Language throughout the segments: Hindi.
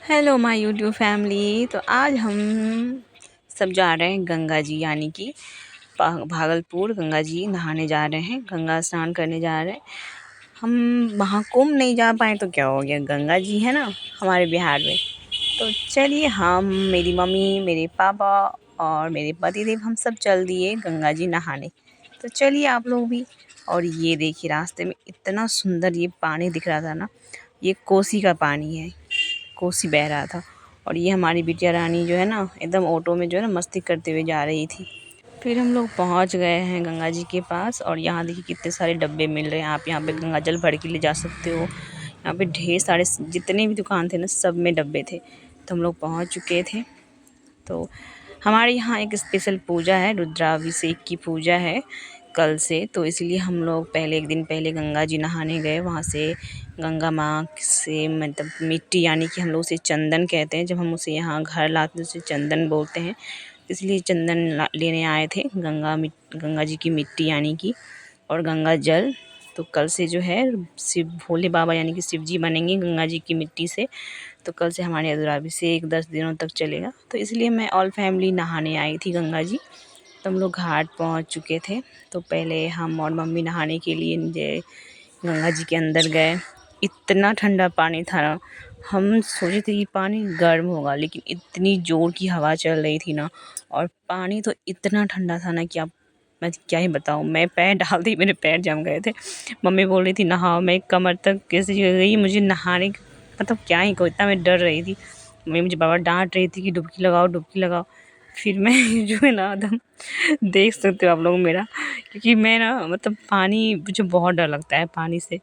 Hello my YouTube family. तो आज हम सब जा रहे हैं गंगा जी यानी कि भागलपुर गंगा जी नहाने जा रहे हैं, गंगा स्नान करने जा रहे हैं। हम महाकुंभ नहीं जा पाए तो क्या हो गया, गंगा जी है ना हमारे बिहार में। तो चलिए हम, मेरी मम्मी, मेरे पापा और मेरे पतिदेव हम सब चल दिए गंगा जी नहाने। तो चलिए आप लोग भी। और ये देखिए रास्ते में इतना सुंदर ये पानी दिख रहा था ना, ये कोसी का पानी है, कोसी बह रहा था। और ये हमारी बिटिया रानी जो है ना एकदम ऑटो में जो है ना मस्ती करते हुए जा रही थी। फिर हम लोग पहुंच गए हैं गंगा जी के पास। और यहाँ देखिए कितने सारे डब्बे मिल रहे हैं, आप यहाँ पे गंगा जल भर के ले जा सकते हो। यहाँ पे ढेर सारे जितने भी दुकान थे ना सब में डब्बे थे। तो हम लोग पहुँच चुके थे। तो हमारे यहाँ एक स्पेशल पूजा है, रुद्राभिषेक की पूजा है कल से। तो इसलिए हम लोग पहले एक दिन पहले गंगा जी नहाने गए। वहाँ से गंगा माँ से मतलब मिट्टी यानी कि हम लोग उसे चंदन कहते हैं, जब हम उसे यहाँ घर लाते हैं उसे चंदन बोलते हैं। इसलिए चंदन लेने आए थे, गंगा जी की मिट्टी यानी कि, और गंगा जल। तो कल से जो है शिव भोले बाबा यानी कि शिव जी बनेंगे गंगा जी की मिट्टी से। तो कल से हमारे रुद्राभिषेक 10 दिनों तक चलेगा। तो इसलिए मैं ऑल फैमिली नहाने आई थी गंगा जी। तो हम लोग घाट पहुंच चुके थे। तो पहले हम और मम्मी नहाने के लिए गंगा जी के अंदर गए। इतना ठंडा पानी था ना, हम सोचे थे कि पानी गर्म होगा, लेकिन इतनी ज़ोर की हवा चल रही थी ना, और पानी तो इतना ठंडा था ना कि आप, मैं क्या ही बताऊँ। मैं पैर डालते ही मेरे पैर जम गए थे। मम्मी बोल रही थी नहाओ, मैं कमर तक कैसे गई, मुझे नहाने मतलब क्या ही कहूँ, इतना मैं डर रही थी। मम्मी मुझे बाबा डांट रही थी कि डुबकी लगाओ डुबकी लगाओ। फिर मैं जो है ना एकदम देख सकते हो आप लोग मेरा, क्योंकि मैं ना मतलब पानी, मुझे बहुत डर लगता है पानी से।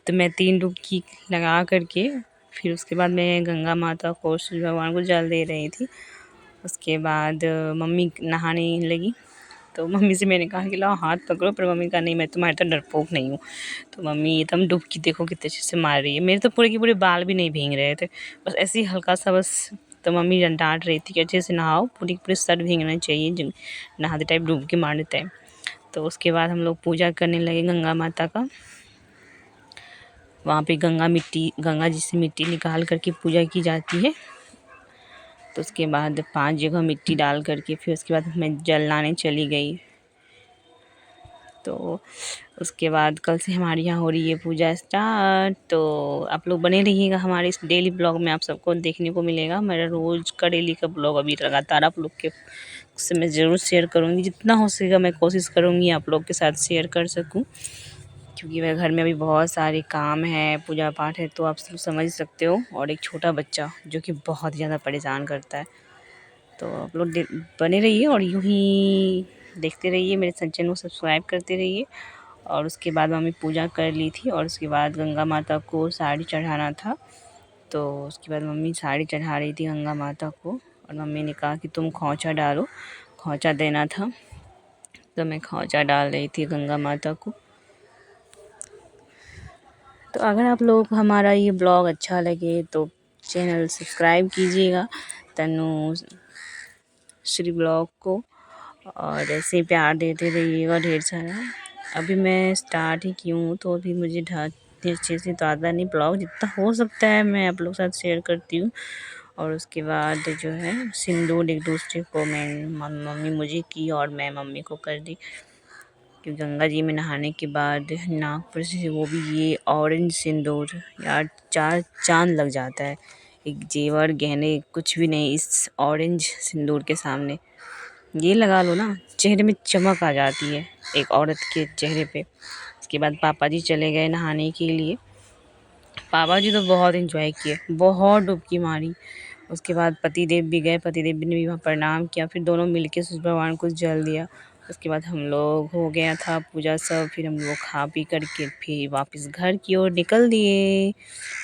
तो मैं 3 डुबकी लगा करके फिर उसके बाद मैं गंगा माता को, सूर्य भगवान को जल दे रही थी। उसके बाद मम्मी नहाने लगी। तो मम्मी से मैंने कहा कि लाओ हाथ पकड़ो, पर मम्मी कहा नहीं मैं तुम्हारे तो डरपोक नहीं हूँ। तो मम्मी एकदम डुबकी देखो कितने अच्छे से मार रही है। मेरे तो पूरे के पूरे बाल भी नहीं भीग रहे थे, बस ऐसे ही हल्का सा बस। तो मम्मी डांट रही थी कि अच्छे से नहाओ, पूरी पूरे सर भीगना चाहिए नहाते टाइम, डुबकी मारते टाइम। तो उसके बाद हम लोग पूजा करने लगे गंगा माता का। वहाँ पे गंगा जी से मिट्टी निकाल करके पूजा की जाती है। तो उसके बाद 5 जगह मिट्टी डाल करके फिर उसके बाद मैं जल लाने चली गई। तो उसके बाद कल से हमारे यहाँ हो रही है पूजा स्टार्ट। तो आप लोग बने रहिएगा हमारे इस डेली ब्लॉग में, आप सबको देखने को मिलेगा। मेरा रोज़ का डेली का ब्लॉग अभी लगातार आप लोग के से मैं ज़रूर शेयर करूँगी, जितना हो सकेगा मैं कोशिश करूँगी आप लोग के साथ शेयर कर सकूँ। क्योंकि मेरे घर में अभी बहुत सारे काम है, पूजा पाठ है, तो आप सब समझ सकते हो। और एक छोटा बच्चा जो कि बहुत ज़्यादा परेशान करता है। तो आप लोग बने रहिए और यूँ ही देखते रहिए, मेरे चैनल को सब्सक्राइब करते रहिए। और उसके बाद मम्मी पूजा कर ली थी और उसके बाद गंगा माता को साड़ी चढ़ाना था। तो उसके बाद मम्मी साड़ी चढ़ा रही थी गंगा माता को, और मम्मी ने कहा कि तुम खोंचा डालो, खोंचा देना था। तो मैं खोंचा डाल रही थी गंगा माता को। तो अगर आप लोग को हमारा ये ब्लॉग अच्छा लगे तो चैनल सब्सक्राइब कीजिएगा, तनु श्री ब्लॉग को, और ऐसे प्यार देते रहिएगा ढेर सारा। अभी मैं स्टार्ट ही की हूँ, तो अभी मुझे इतने अच्छे से तो आता नहीं, ब्लॉग जितना हो सकता है मैं आप लोग के साथ शेयर करती हूँ। और उसके बाद जो है सिंदूर एक दूसरे को मैं, मम्मी मुझे की और मैं मम्मी को कर दी। क्योंकि गंगा जी में नहाने के बाद नाक पर से वो भी ये ऑरेंज सिंदूर, यार 4 चाँद लग जाता है। एक जेवर गहने कुछ भी नहीं इस ऑरेंज सिंदूर के सामने। ये लगा लो ना, चेहरे में चमक आ जाती है एक औरत के चेहरे पे। उसके बाद पापा जी चले गए नहाने के लिए। पापा जी तो बहुत एंजॉय किए, बहुत डुबकी मारी। उसके बाद पतिदेव भी गए, पतिदेव ने भी वहाँ प्रणाम किया, फिर दोनों मिलके सूर्य भगवान को जल दिया। उसके बाद हम लोग हो गया था पूजा सब, फिर हम लोग खा पी करके फिर वापस घर की ओर निकल दिए।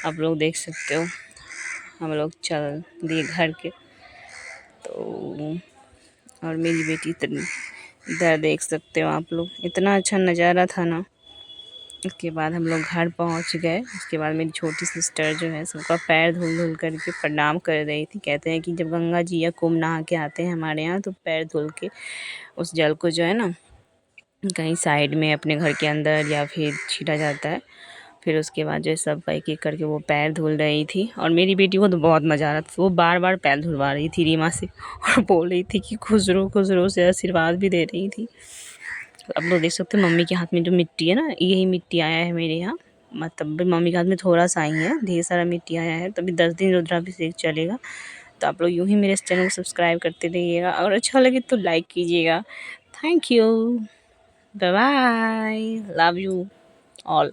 आप लोग देख सकते हो हम लोग चल दिए घर के। तो और मेरी बेटी इधर देख सकते हो आप लोग, इतना अच्छा नज़ारा था ना। उसके बाद हम लोग घर पहुंच गए। उसके बाद मेरी छोटी सिस्टर जो है सबका पैर धुल धुल करके प्रणाम कर रही थी। कहते हैं कि जब गंगा जी या कुंभ नहा के आते हैं हमारे यहाँ, तो पैर धुल के उस जल को जो है ना कहीं साइड में अपने घर के अंदर या फिर छीटा जाता है। फिर उसके बाद जो है सब एक एक करके वो पैर धुल रही थी और मेरी बेटी को तो बहुत मज़ा आ रहा था। वो बार बार पैर धुलवा रही थी रीमा से और बोल रही थी कि खुश रहो से आशीर्वाद भी दे रही थी। तो अब लोग देख सकते हैं मम्मी के हाथ में जो मिट्टी है ना, यही मिट्टी आया है मेरे यहाँ। मतलब मम्मी के हाथ में थोड़ा सा ही है, ढेर सारा मिट्टी आया है। तभी 10 दिन रुद्राभिषेक चलेगा। तो आप लोग यूँ ही मेरे इस चैनल को सब्सक्राइब करते रहिएगा और अच्छा लगे तो लाइक कीजिएगा। Thank you, bye bye, love you all.